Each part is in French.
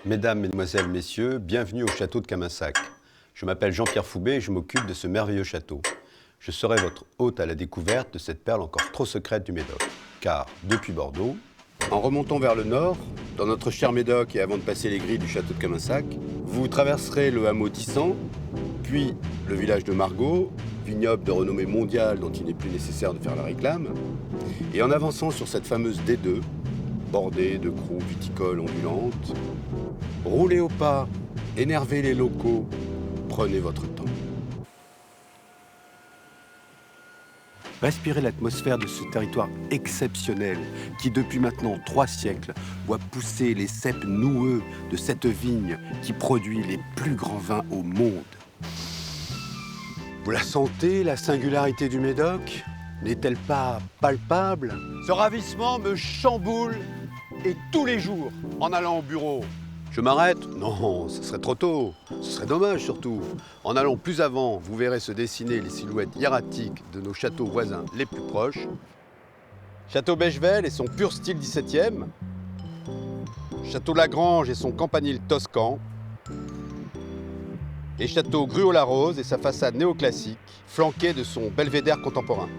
Mesdames, Mesdemoiselles, Messieurs, bienvenue au château de Caminsac. Je m'appelle Jean-Pierre Foubet et je m'occupe de ce merveilleux château. Je serai votre hôte à la découverte de cette perle encore trop secrète du Médoc. Car, depuis Bordeaux, en remontant vers le nord, dans notre cher Médoc et avant de passer les grilles du château de Caminsac, vous traverserez le hameau d'Issan, puis le village de Margaux, vignoble de renommée mondiale dont il n'est plus nécessaire de faire la réclame, et en avançant sur cette fameuse D2, bordée de croues viticoles ondulantes, roulez au pas, énervez les locaux, prenez votre temps. Respirez l'atmosphère de ce territoire exceptionnel qui, depuis maintenant 3 siècles, voit pousser les cèpes noueux de cette vigne qui produit les plus grands vins au monde. Vous la sentez, la singularité du Médoc? N'est-elle pas palpable? Ce ravissement me chamboule, et tous les jours, en allant au bureau. Je m'arrête? Non, ce serait trop tôt. Ce serait dommage surtout. En allant plus avant, vous verrez se dessiner les silhouettes hiératiques de nos châteaux voisins les plus proches. Château Bechevel et son pur style 17e. Château Lagrange et son campanile toscan. Et château Gruau-Larose et sa façade néoclassique, flanquée de son belvédère contemporain.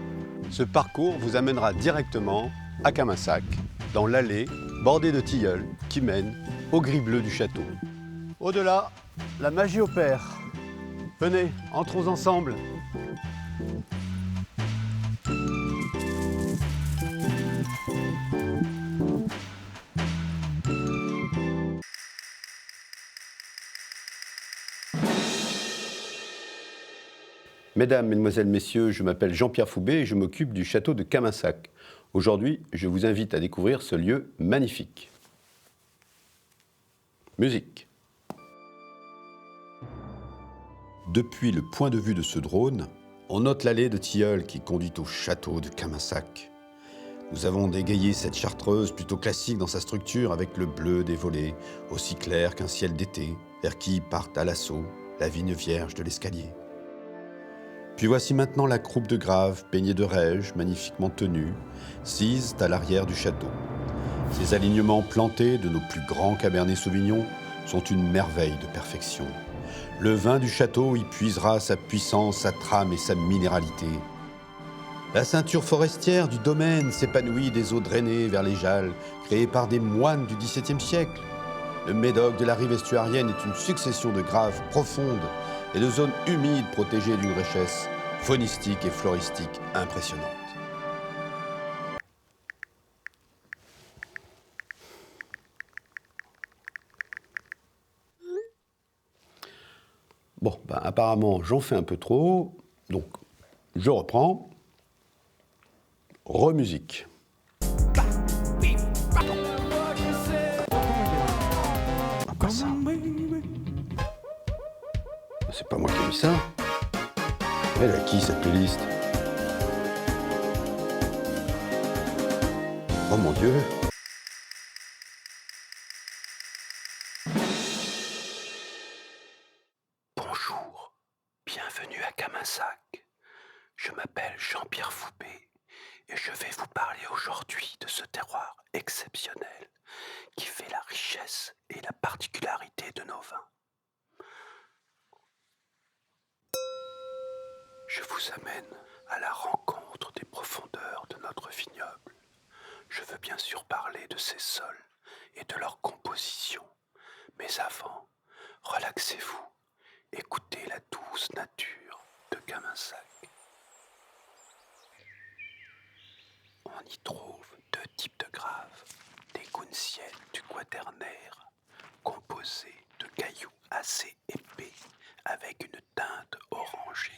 Ce parcours vous amènera directement à Caminsac, dans l'allée bordée de tilleuls qui mène aux grilles bleues du château. Au-delà, la magie opère. Venez, entrons ensemble. Mesdames, Mesdemoiselles, Messieurs, je m'appelle Jean-Pierre Foubet et je m'occupe du château de Caminsac. Aujourd'hui, je vous invite à découvrir ce lieu magnifique. Musique. Depuis le point de vue de ce drone, on note l'allée de tilleuls qui conduit au château de Caminsac. Nous avons dégayé cette chartreuse plutôt classique dans sa structure avec le bleu des volets, aussi clair qu'un ciel d'été, vers qui partent à l'assaut la vigne vierge de l'escalier. Puis voici maintenant la croupe de Grave, peignée de rège, magnifiquement tenue, sise à l'arrière du château. Ces alignements plantés de nos plus grands Cabernet Sauvignon sont une merveille de perfection. Le vin du château y puisera sa puissance, sa trame et sa minéralité. La ceinture forestière du domaine s'épanouit des eaux drainées vers les Jalles, créées par des moines du XVIIe siècle. Le Médoc de la rive estuarienne est une succession de graves profondes et de zones humides protégées d'une richesse faunistique et floristique impressionnante. Bon, apparemment, j'en fais un peu trop, donc je reprends. Remusique. Pas ça. C'est pas moi qui ai mis ça. Elle a qui cette playlist? Oh mon Dieu! Bonjour, bienvenue à Caminsac. Je m'appelle Jean-Pierre Foubet et je vais vous parler aujourd'hui de ce terroir exceptionnel qui fait la richesse et la particularité de nos vins. Je vous amène à la rencontre des profondeurs de notre vignoble. Je veux bien sûr parler de ses sols et de leur composition. Mais avant, relaxez-vous, écoutez la douce nature de Caminsac. On y trouve 2 types de graves, des gounsiennes du quaternaire, composées de cailloux assez épais avec une teinte orangée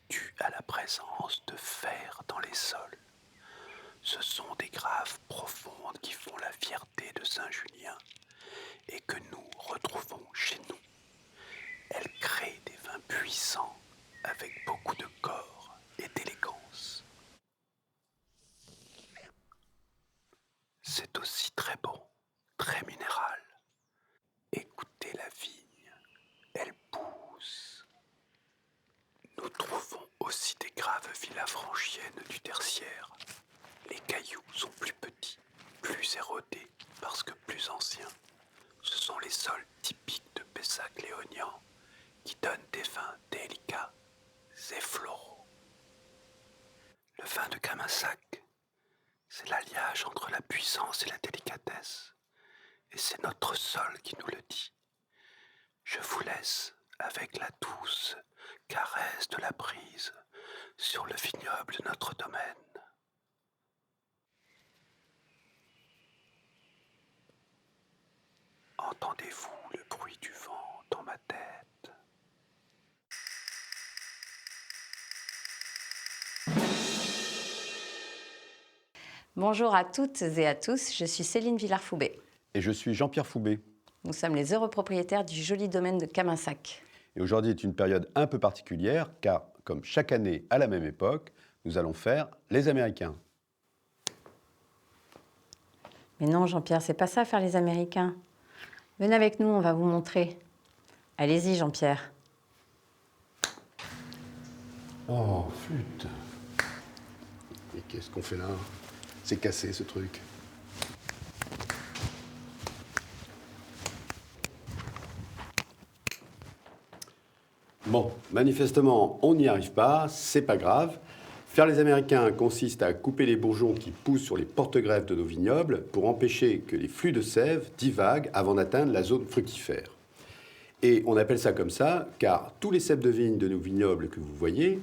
due à la présence de fer dans les sols. Ce sont des graves profondes qui font la fierté de Saint-Julien et que nous retrouvons chez nous. Elles créent des vins puissants avec beaucoup de corps et d'élégance. C'est aussi très bon, très minéral. Écoutez la vigne, elle pousse. Nous trouvons aussi des graves villafranchiennes du tertiaire. Les cailloux sont plus petits, plus érodés parce que plus anciens. Ce sont les sols Camassac, c'est l'alliage entre la puissance et la délicatesse. Et c'est notre sol qui nous le dit. Je vous laisse avec la douce caresse de la brise sur le vignoble de notre domaine. Entendez-vous le bruit du vent dans ma tête? Bonjour à toutes et à tous, je suis Céline Villard-Foubé. Et je suis Jean-Pierre Foubé. Nous sommes les heureux propriétaires du joli domaine de Camassac. Et aujourd'hui est une période un peu particulière, car, comme chaque année à la même époque, nous allons faire les Américains. Mais non Jean-Pierre, c'est pas ça faire les Américains. Venez avec nous, on va vous montrer. Allez-y Jean-Pierre. Oh, flûte. Et qu'est-ce qu'on fait là? C'est cassé ce truc. Bon, manifestement, on n'y arrive pas, c'est pas grave. Faire les Américains consiste à couper les bourgeons qui poussent sur les porte-greffes de nos vignobles pour empêcher que les flux de sève divaguent avant d'atteindre la zone fructifère. Et on appelle ça comme ça car tous les cèpes de vigne de nos vignobles que vous voyez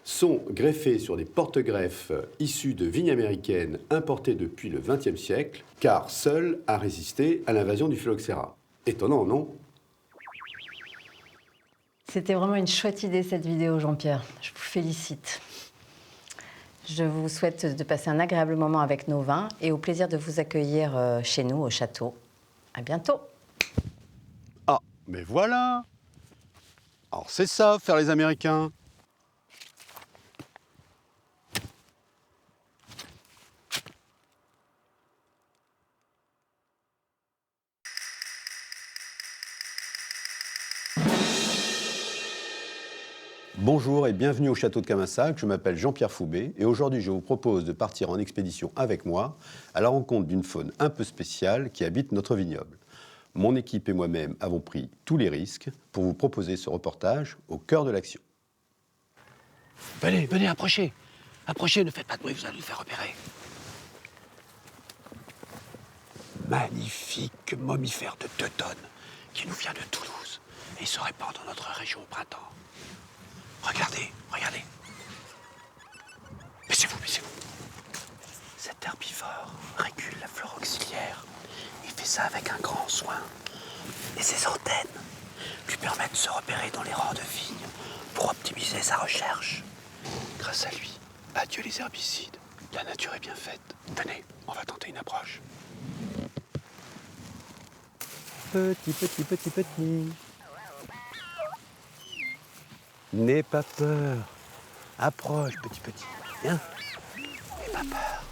sont greffés sur des porte-greffes issus de vignes américaines importées depuis le XXe siècle, car seuls à résister à l'invasion du phylloxéra. Étonnant, non? C'était vraiment une chouette idée cette vidéo Jean-Pierre, je vous félicite. Je vous souhaite de passer un agréable moment avec nos vins et au plaisir de vous accueillir chez nous au château. À bientôt. Ah, mais voilà! Alors c'est ça, faire les Américains. Bonjour et bienvenue au château de Camassac, je m'appelle Jean-Pierre Foubé et aujourd'hui je vous propose de partir en expédition avec moi à la rencontre d'une faune un peu spéciale qui habite notre vignoble. Mon équipe et moi-même avons pris tous les risques pour vous proposer ce reportage au cœur de l'action. Venez, venez, approchez. Approchez, ne faites pas de bruit, vous allez nous faire repérer. Magnifique mammifère de 2 tonnes qui nous vient de Toulouse et se répand dans notre région au printemps. Regardez, regardez. Baissez-vous, baissez-vous. Cet herbivore régule la flore auxiliaire. Il fait ça avec un grand soin. Et ses antennes lui permettent de se repérer dans les rangs de vignes pour optimiser sa recherche. Grâce à lui, adieu les herbicides. La nature est bien faite. Venez, on va tenter une approche. Petit. N'aie pas peur. Approche, petit. Viens. N'aie pas peur.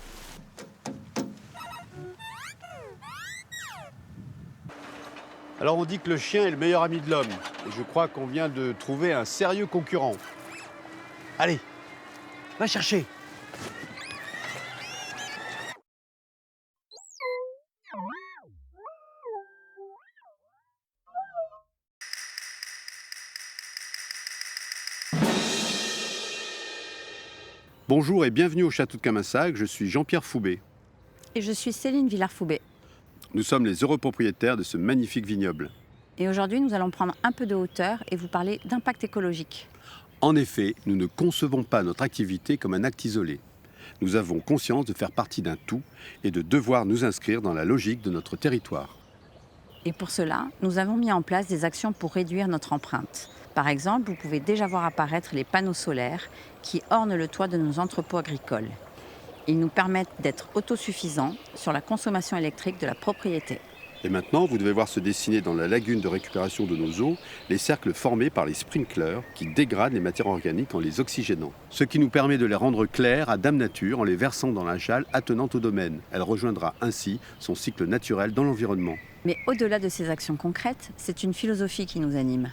Alors on dit que le chien est le meilleur ami de l'homme et je crois qu'on vient de trouver un sérieux concurrent. Allez, va chercher. Bonjour et bienvenue au château de Camassac, je suis Jean-Pierre Foubé. Et je suis Céline Villard-Foubé. Nous sommes les heureux propriétaires de ce magnifique vignoble. Et aujourd'hui, nous allons prendre un peu de hauteur et vous parler d'impact écologique. En effet, nous ne concevons pas notre activité comme un acte isolé. Nous avons conscience de faire partie d'un tout et de devoir nous inscrire dans la logique de notre territoire. Et pour cela, nous avons mis en place des actions pour réduire notre empreinte. Par exemple, vous pouvez déjà voir apparaître les panneaux solaires qui ornent le toit de nos entrepôts agricoles. Ils nous permettent d'être autosuffisants sur la consommation électrique de la propriété. Et maintenant, vous devez voir se dessiner dans la lagune de récupération de nos eaux les cercles formés par les sprinklers qui dégradent les matières organiques en les oxygénant. Ce qui nous permet de les rendre clairs à Dame Nature en les versant dans la Jalle attenante au domaine. Elle rejoindra ainsi son cycle naturel dans l'environnement. Mais au-delà de ces actions concrètes, c'est une philosophie qui nous anime.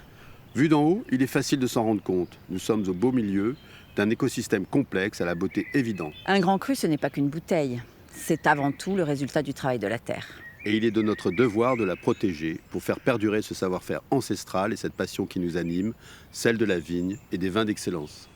Vu d'en haut, il est facile de s'en rendre compte. Nous sommes au beau milieu d'un écosystème complexe à la beauté évidente. Un grand cru, ce n'est pas qu'une bouteille. C'est avant tout le résultat du travail de la terre. Et il est de notre devoir de la protéger pour faire perdurer ce savoir-faire ancestral et cette passion qui nous anime, celle de la vigne et des vins d'excellence.